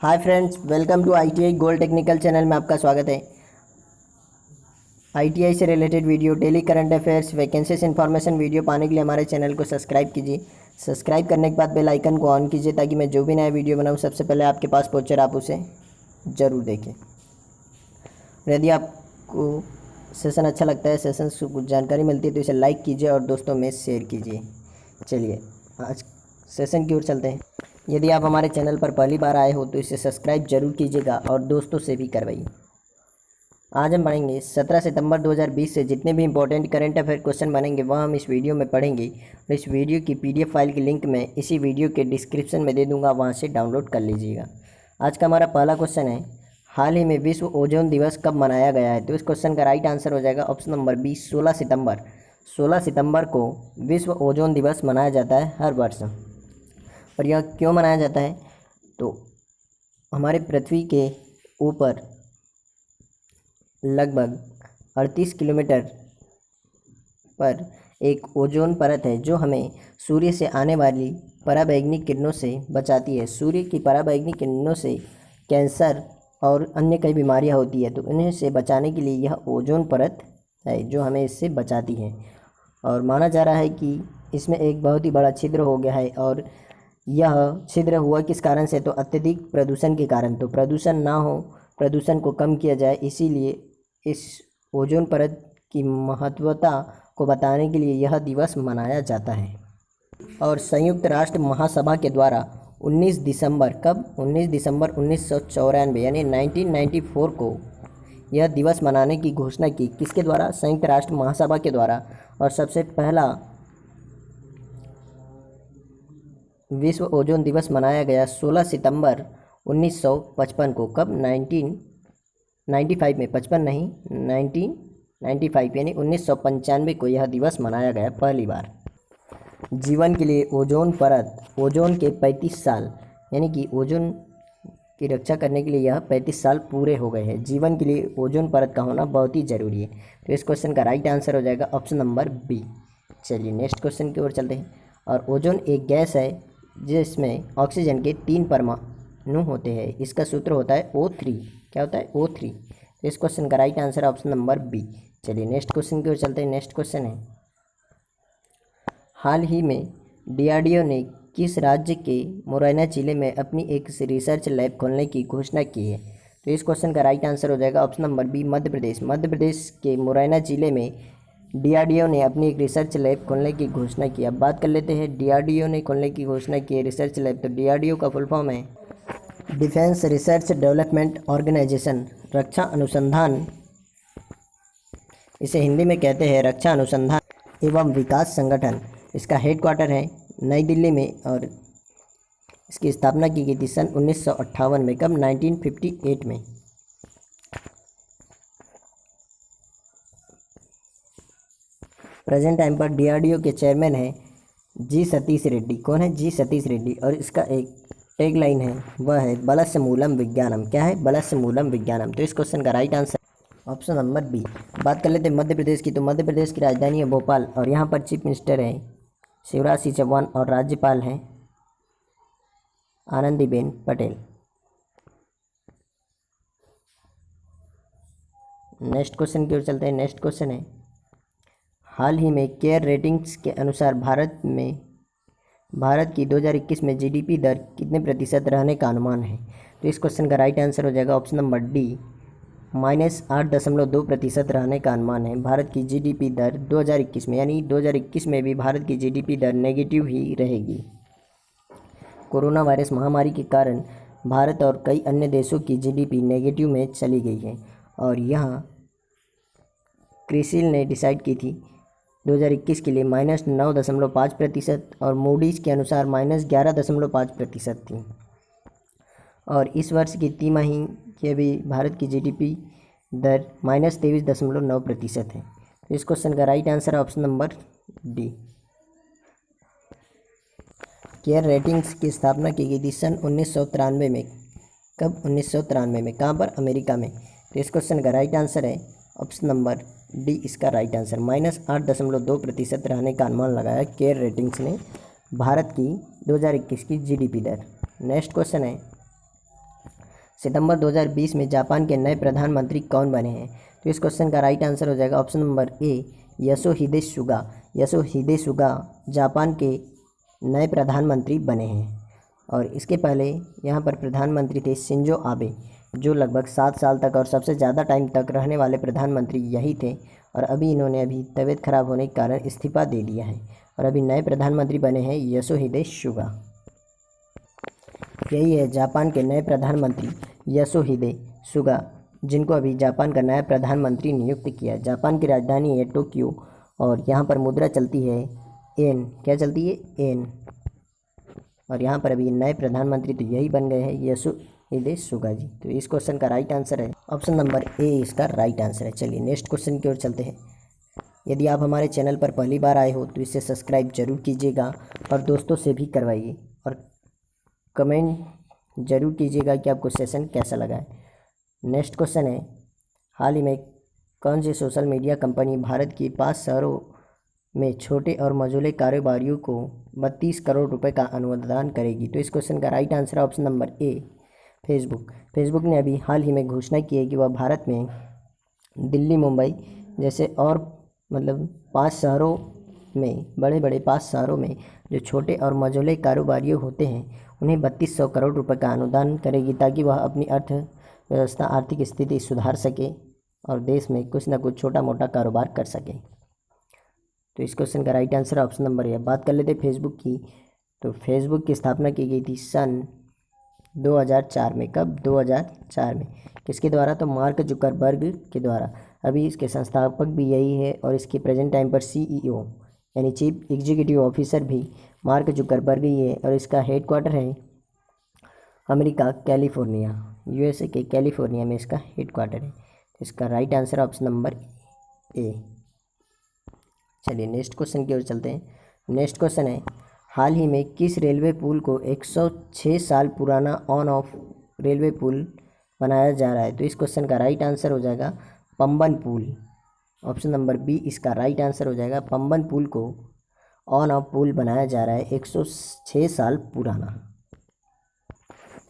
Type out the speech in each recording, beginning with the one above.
Hi friends, welcome to ITI gold technical channel में आपका स्वागत है। आईटीआई से related video, daily current affairs, vacancies information video पाने के लिए हमारे चैनल को सब्सक्राइब कीजिए। सब्सक्राइब करने के बाद बेल आइकन को ऑन कीजिए ताकि मैं जो भी नया वीडियो बनाऊँ सबसे पहले आपके पास पहुँचे और आप उसे ज़रूर देखें। यदि आपको सेशन अच्छा लगता है, सेशन से कुछ जानकारी मिलती है तो इसे लाइक कीजिए और दोस्तों में शेयर कीजिए। चलिए आज सेशन की ओर चलते हैं। यदि आप हमारे चैनल पर पहली बार आए हो तो इसे सब्सक्राइब जरूर कीजिएगा और दोस्तों से भी करवाइए। आज हम पढ़ेंगे 17 सितंबर 2020 से जितने भी इंपॉर्टेंट करंट अफेयर क्वेश्चन बनेंगे वह हम इस वीडियो में पढ़ेंगे और इस वीडियो की पीडीएफ फाइल की लिंक मैं इसी वीडियो के डिस्क्रिप्शन में दे दूंगा, वहां से डाउनलोड कर लीजिएगा। आज का हमारा पहला क्वेश्चन है, हाल ही में विश्व ओजोन दिवस कब मनाया गया है? तो इस क्वेश्चन का राइट आंसर हो जाएगा ऑप्शन नंबर बी, 16 सितंबर। 16 सितंबर को विश्व ओजोन दिवस मनाया जाता है हर वर्ष। और यह क्यों मनाया जाता है? तो हमारे पृथ्वी के ऊपर लगभग 38 किलोमीटर पर एक ओजोन परत है जो हमें सूर्य से आने वाली पराबैंगनी किरणों से बचाती है। सूर्य की पराबैंगनी किरणों से कैंसर और अन्य कई बीमारियां होती है, तो इन्हें से बचाने के लिए यह ओजोन परत है जो हमें इससे बचाती है। और माना जा रहा है कि इसमें एक बहुत ही बड़ा छिद्र हो गया है और यह छिद्र हुआ किस कारण से? तो अत्यधिक प्रदूषण के कारण। तो प्रदूषण ना हो, प्रदूषण को कम किया जाए, इसीलिए इस ओजोन परत की महत्वता को बताने के लिए यह दिवस मनाया जाता है। और संयुक्त राष्ट्र महासभा के द्वारा 19 दिसंबर कब? 19 दिसंबर 1994 यानी 1994 को यह दिवस मनाने की घोषणा की। किसके द्वारा? संयुक्त राष्ट्र महासभा के द्वारा। और सबसे पहला विश्व ओजोन दिवस मनाया गया 16 सितंबर 1955 को। कब? 1995 में, 55 नहीं, 1995 यानी 1995 को यह दिवस मनाया गया पहली बार। जीवन के लिए ओजोन परत, ओजोन के 35 साल यानी कि ओजोन की रक्षा करने के लिए यह 35 साल पूरे हो गए हैं। जीवन के लिए ओजोन परत का होना बहुत ही ज़रूरी है। तो इस क्वेश्चन का राइट आंसर हो जाएगा ऑप्शन नंबर बी। चलिए नेक्स्ट क्वेश्चन की ओर चलते हैं। और ओजोन एक गैस है जिसमें ऑक्सीजन के 3 परमाणु होते हैं। इसका सूत्र होता है O3। क्या होता है? O3। तो इस क्वेश्चन का right answer option number B. चलिए नेक्स्ट क्वेश्चन की ओर चलते हैं। नेक्स्ट क्वेश्चन है, हाल ही में डीआरडीओ ने किस राज्य के मुरैना जिले में अपनी एक रिसर्च लैब खोलने की घोषणा की है? तो इस क्वेश्चन का राइट आंसर हो जाएगा option number B, Madhya Pradesh. Madhya Pradesh के मुरैना जिले में डीआरडीओ ने अपनी एक रिसर्च लैब खोलने की घोषणा की। अब बात कर लेते हैं, डीआरडीओ ने खोलने की घोषणा की है रिसर्च लैब। तो डीआरडीओ का फुल फॉर्म है डिफेंस रिसर्च डेवलपमेंट ऑर्गेनाइजेशन, रक्षा अनुसंधान, इसे हिंदी में कहते हैं रक्षा अनुसंधान एवं विकास संगठन। इसका हेडक्वार्टर है नई दिल्ली में और इसकी स्थापना की गई थी सन 1958 में। कब? 1958 में। प्रेजेंट टाइम पर डीआरडीओ के चेयरमैन हैं जी सतीश रेड्डी। कौन है? जी सतीश रेड्डी। और इसका एक टैग लाइन है, वह है बलस्य मूलम विज्ञानम। क्या है? बलस्य मूलम विज्ञानम। तो इस क्वेश्चन का right answer option number B. बात कर लेते हैं मध्य प्रदेश की। तो मध्य प्रदेश की राजधानी है भोपाल और यहाँ पर चीफ मिनिस्टर है शिवराज सिंह चौहान और राज्यपाल हैं आनंदीबेन पटेल। नेक्स्ट क्वेश्चन की ओर चलते हैं। नेक्स्ट क्वेश्चन है, हाल ही में केयर रेटिंग्स के अनुसार भारत की 2021 में जीडीपी दर कितने प्रतिशत रहने का अनुमान है? तो इस क्वेश्चन का राइट आंसर हो जाएगा ऑप्शन नंबर डी, -8.2% रहने का अनुमान है। भारत की जीडीपी दर 2021 में, यानी 2021 में भी भारत की जीडीपी दर नेगेटिव ही रहेगी। कोरोना वायरस महामारी के कारण भारत और कई अन्य देशों की जीडीपी नेगेटिव में चली गई है और यहाँ क्रिसिल ने डिसाइड की थी 2021 के लिए -9.5% और मूडीज़ के अनुसार -11.5% थी। और इस वर्ष की तिमाही के भी भारत की जीडीपी दर -23.9% है। तो इस क्वेश्चन का राइट आंसर है option number D. Care ratings की स्थापना की गई थी सन 1993 में। कब? 1993 में। कहाँ पर? अमेरिका में। तो इस क्वेश्चन का राइट आंसर है ऑप्शन नंबर डी, इसका राइट आंसर। -8.2% रहने का अनुमान लगाया केयर रेटिंग्स ने भारत की 2021 की जीडीपी दर। नेक्स्ट क्वेश्चन है, सितंबर 2020 में जापान के नए प्रधानमंत्री कौन बने हैं? तो इस क्वेश्चन का राइट आंसर हो जाएगा ऑप्शन नंबर ए, Yoshihide Suga. Yoshihide Suga Japan के नए प्रधानमंत्री बने हैं। और इसके पहले यहाँ पर प्रधानमंत्री थे शिंजो आबे, जो लगभग 7 साल तक और सबसे ज़्यादा टाइम तक रहने वाले प्रधानमंत्री यही थे। और अभी इन्होंने तबीयत खराब होने के कारण इस्तीफा दे दिया है और अभी नए प्रधानमंत्री बने हैं योशिहिदे सुगा। यही है जापान के नए प्रधानमंत्री योशिहिदे सुगा, जिनको अभी जापान का नया प्रधानमंत्री नियुक्त किया। जापान की राजधानी है टोक्यो और यहाँ पर मुद्रा चलती है एन। क्या चलती है? एन। और यहाँ पर अभी नए प्रधानमंत्री तो यही बन गए हैं, योशिहिदे सुगा जी। तो इस क्वेश्चन का राइट आंसर है ऑप्शन नंबर ए, इसका राइट आंसर है। चलिए नेक्स्ट क्वेश्चन की ओर चलते हैं। यदि आप हमारे चैनल पर पहली बार आए हो तो इसे सब्सक्राइब जरूर कीजिएगा और दोस्तों से भी करवाइए और कमेंट जरूर कीजिएगा कि आपको सेशन कैसा लगा है। नेक्स्ट क्वेश्चन है, हाल ही में कौन सी सोशल मीडिया कंपनी भारत की 5 शहरों में छोटे और मझोले कारोबारियों को 32 करोड़ रुपए का अनुदान करेगी? तो इस क्वेश्चन का राइट आंसर है ऑप्शन नंबर ए, फेसबुक। फेसबुक ने अभी हाल ही में घोषणा की है कि वह भारत में दिल्ली, मुंबई जैसे और 5 शहरों में, बड़े बड़े 5 शहरों में जो छोटे और मझोले कारोबारियों होते हैं उन्हें 3200 करोड़ रुपए का अनुदान करेगी, ताकि वह अपनी अर्थव्यवस्था, आर्थिक स्थिति सुधार सके और देश में कुछ ना कुछ छोटा मोटा कारोबार कर सके। तो इस क्वेश्चन का राइट आंसर ऑप्शन नंबर ए। बात कर लेते हैं फेसबुक की। तो फेसबुक की स्थापना की गई थी सन 2004 में। कब? 2004 में। किसके द्वारा? तो मार्क जुकरबर्ग के द्वारा। अभी इसके संस्थापक भी यही है और इसके प्रेजेंट टाइम पर सीईओ यानी चीफ एग्जीक्यूटिव ऑफिसर भी मार्क जुकरबर्ग ही है और इसका हेडक्वार्टर है अमेरिका, कैलिफोर्निया, यूएसए के कैलिफोर्निया में इसका हेडक्वार्टर है। इसका राइट आंसर ऑप्शन नंबर ए। चलिए नेक्स्ट क्वेश्चन की ओर चलते हैं। नेक्स्ट क्वेश्चन है, हाल ही में किस रेलवे पुल को 106 साल पुराना ऑन ऑफ रेलवे पुल बनाया जा रहा है? तो इस क्वेश्चन का राइट आंसर हो जाएगा पंबन पुल। ऑप्शन नंबर बी इसका राइट आंसर हो जाएगा। पंबन पुल को ऑन ऑफ पुल बनाया जा रहा है 106 साल पुराना।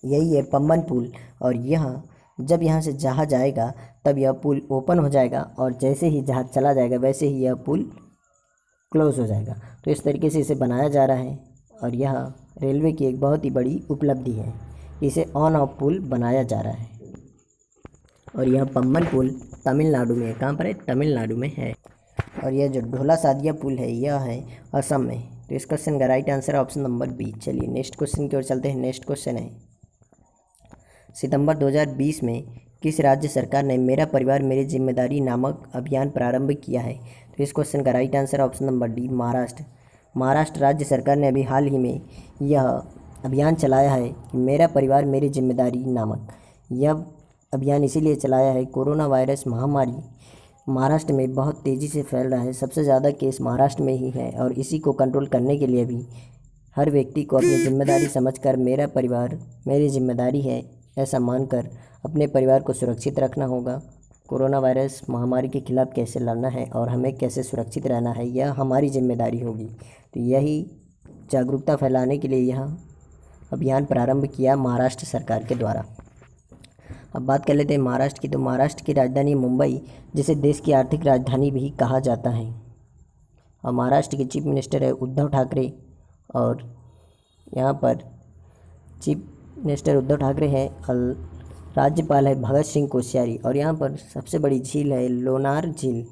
यही है पंबन पुल और यह जब यहाँ से जहाज आएगा तब यह पुल ओपन हो जाएगा और जैसे ही जहाज चला जाएगा वैसे ही यह पुल क्लोज हो जाएगा। तो इस तरीके से इसे बनाया जा रहा है और यह रेलवे की एक बहुत ही बड़ी उपलब्धि है। इसे ऑन ऑफ पुल बनाया जा रहा है और यह पंबन पुल तमिलनाडु में है। कहाँ पर है? तमिलनाडु में है। और यह जो ढोला सादिया पुल है यह है असम में। तो इस क्वेश्चन का राइट आंसर है ऑप्शन नंबर बी। चलिए नेक्स्ट क्वेश्चन की ओर चलते हैं। नेक्स्ट क्वेश्चन है, सितंबर 2020 में किस राज्य सरकार ने मेरा परिवार मेरी जिम्मेदारी नामक अभियान प्रारंभ किया है? तो इस क्वेश्चन का right answer option number D, Maharashtra. Maharashtra राज्य सरकार ने अभी हाल ही में यह अभियान चलाया है कि मेरा परिवार मेरी जिम्मेदारी नामक। यह अभियान इसीलिए चलाया है, कोरोना वायरस महामारी महाराष्ट्र में बहुत तेज़ी से फैल रहा है। सबसे ज़्यादा केस महाराष्ट्र में ही है और इसी को कंट्रोल करने के लिए भी हर व्यक्ति को अपनी जिम्मेदारी समझकर मेरा परिवार मेरी जिम्मेदारी है ऐसा मानकर अपने परिवार को सुरक्षित रखना होगा। कोरोना वायरस महामारी के खिलाफ़ कैसे लड़ना है और हमें कैसे सुरक्षित रहना है यह हमारी जिम्मेदारी होगी। तो यही जागरूकता फैलाने के लिए यह अभियान प्रारंभ किया महाराष्ट्र सरकार के द्वारा। अब बात कर लेते हैं महाराष्ट्र की। तो महाराष्ट्र की राजधानी मुंबई, जिसे देश की आर्थिक राजधानी भी कहा जाता है। और महाराष्ट्र के चीफ मिनिस्टर है उद्धव ठाकरे और यहाँ पर चीफ मिनिस्टर उद्धव ठाकरे है और राज्यपाल है भगत सिंह कोश्यारी। और यहाँ पर सबसे बड़ी झील है लोनार झील।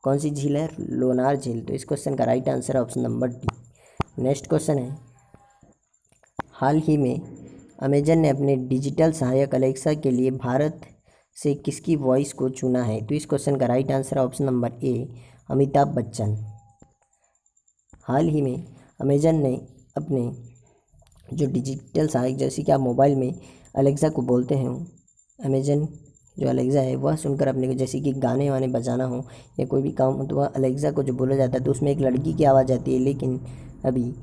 कौन सी झील है? लोनार झील। तो इस क्वेश्चन का राइट आंसर है option number D. Next question है, हाल ही में अमेजन ने अपने डिजिटल सहायक अलेक्सा के लिए भारत से किसकी वॉइस को चुना है? तो इस क्वेश्चन का राइट आंसर है option number A, Amitabh Bachchan. हाल ही में अमेजन ने अपने जो डिजिटल सहायक, जैसे कि आप मोबाइल में अलेक्सा को बोलते हैं, अमेजन जो अलेक्सा है वह सुनकर अपने को, जैसे कि गाने वाने बजाना हो या कोई भी काम हो तो वह अलेक्सा को जो बोला जाता है तो उसमें एक लड़की की आवाज़ आती है। लेकिन अभी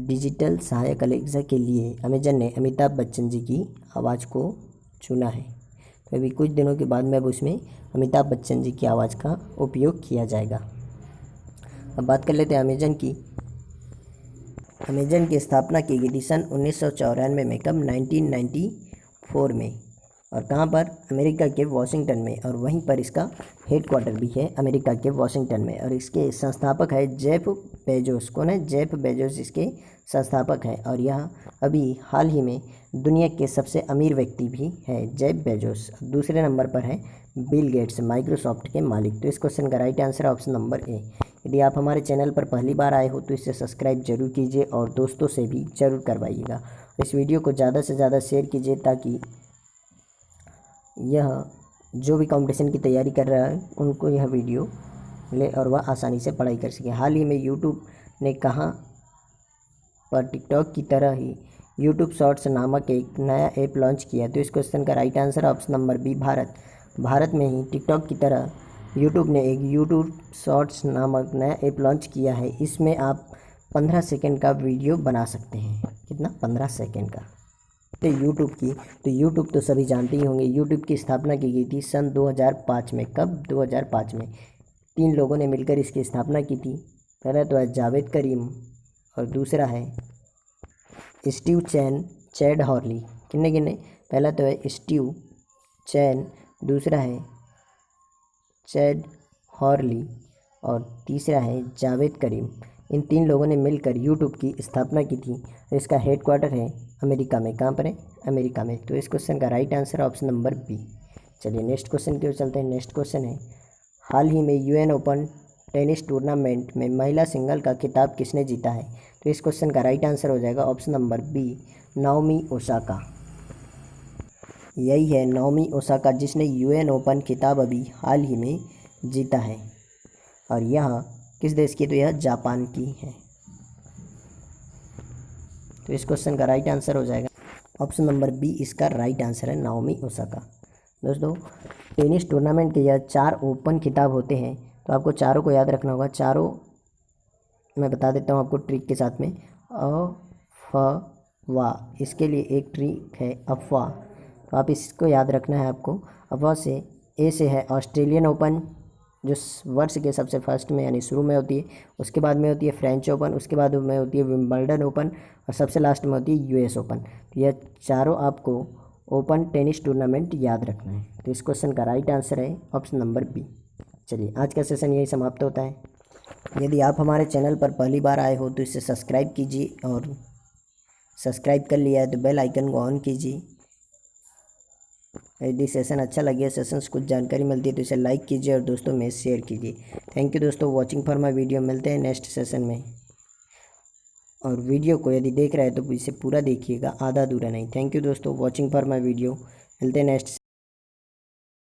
डिजिटल सहायक अलेक्सा के लिए अमेजन ने अमिताभ बच्चन जी की आवाज़ को चुना है। तो अभी कुछ दिनों के बाद में अब उसमें अमिताभ बच्चन जी की आवाज़ का उपयोग किया जाएगा। अब बात कर लेते हैं अमेजन की। अमेजन की स्थापना की गई थी सन 1994 में। कब? 2004 में। और कहाँ पर? अमेरिका के वॉशिंगटन में, और वहीं पर इसका हेडक्वार्टर भी है अमेरिका के वॉशिंगटन में। और इसके संस्थापक है जेफ बेजोस। कौन है? जेफ बेजोस इसके संस्थापक हैं। और यह अभी हाल ही में दुनिया के सबसे अमीर व्यक्ति भी है जेफ बेजोस। दूसरे नंबर पर है बिल गेट्स, माइक्रोसॉफ्ट के मालिक। तो इस क्वेश्चन का राइट आंसर है ऑप्शन नंबर ए। यदि आप हमारे चैनल पर पहली बार आए हो तो इसे सब्सक्राइब जरूर कीजिए और दोस्तों से भी ज़रूर करवाइएगा। इस वीडियो को ज़्यादा से ज़्यादा शेयर कीजिए ताकि यह जो भी कंपटीशन की तैयारी कर रहा है उनको यह वीडियो ले और वह आसानी से पढ़ाई कर सके। हाल ही में यूट्यूब ने कहाँ पर टिकटॉक की तरह ही यूट्यूब शॉर्ट्स नामक एक नया ऐप लॉन्च किया? तो इस क्वेश्चन का right answer option number B, Bharat. Bharat में ही टिकटॉक की तरह यूट्यूब ने एक यूट्यूब शॉर्ट्स नामक नया ऐप लॉन्च किया है। इसमें आप 15 सेकंड का वीडियो बना सकते हैं। कितना? 15 सेकंड का। तो यूट्यूब तो सभी जानते ही होंगे। यूट्यूब की स्थापना की गई थी सन 2005 में। कब? 2005 में। 3 लोगों ने मिलकर इसकी स्थापना की थी। पहला तो है जावेद करीम और दूसरा है स्टीव चैन, चैड हॉर्ली। किन्ने? पहला तो है स्टीव चैन, दूसरा है चैड हॉर्ली और तीसरा है जावेद करीम। इन 3 लोगों ने मिलकर यूट्यूब की स्थापना की थी। इसका हेडक्वार्टर है अमेरिका में। कहाँ पर है? अमेरिका में। तो इस क्वेश्चन का right answer option number B. चलिए नेक्स्ट क्वेश्चन की ओर चलते हैं। नेक्स्ट क्वेश्चन है, हाल ही में यूएन ओपन टेनिस टूर्नामेंट में महिला सिंगल का खिताब किसने जीता है? तो इस क्वेश्चन का राइट आंसर हो जाएगा option number B, Naomi Osaka. यही है नाओमी ओसाका जिसने यूएन ओपन खिताब अभी हाल ही में जीता है। और यह किस देश की? तो यह जापान की है। तो इस क्वेश्चन का राइट आंसर हो जाएगा ऑप्शन नंबर बी, इसका राइट आंसर है नाओमी ओसाका। दोस्तों टेनिस टूर्नामेंट के यह 4 ओपन खिताब होते हैं, तो आपको चारों को याद रखना होगा। चारों मैं बता देता हूँ आपको ट्रिक के साथ में। अफवाह, इसके लिए एक ट्रिक है अफवाह, तो आप इसको याद रखना है आपको। अफवाह से ए से है ऑस्ट्रेलियन ओपन जो वर्ष के सबसे फर्स्ट में यानी शुरू में होती है, उसके बाद में होती है फ्रेंच ओपन, उसके बाद में होती है विंबलडन ओपन और सबसे लास्ट में होती है यूएस ओपन। तो यह चारों आपको ओपन टेनिस टूर्नामेंट याद रखना है। तो इस क्वेश्चन का राइट आंसर है ऑप्शन नंबर बी। चलिए आज का सेशन यही समाप्त होता है। यदि आप हमारे चैनल पर पहली बार आए हो तो इसे सब्सक्राइब कीजिए और सब्सक्राइब कर लिया है तो बेल आइकन को ऑन कीजिए। यदि सेशन अच्छा लगे, सेशन से कुछ जानकारी मिलती है तो इसे लाइक कीजिए और दोस्तों में शेयर कीजिए। थैंक यू दोस्तों वॉचिंग फॉर माय वीडियो। मिलते हैं नेक्स्ट सेशन में। और वीडियो को यदि देख रहे हैं तो इसे पूरा देखिएगा, आधा अधूरा नहीं। थैंक यू दोस्तों वॉचिंग फॉर माय वीडियो। मिलते हैं नेक्स्ट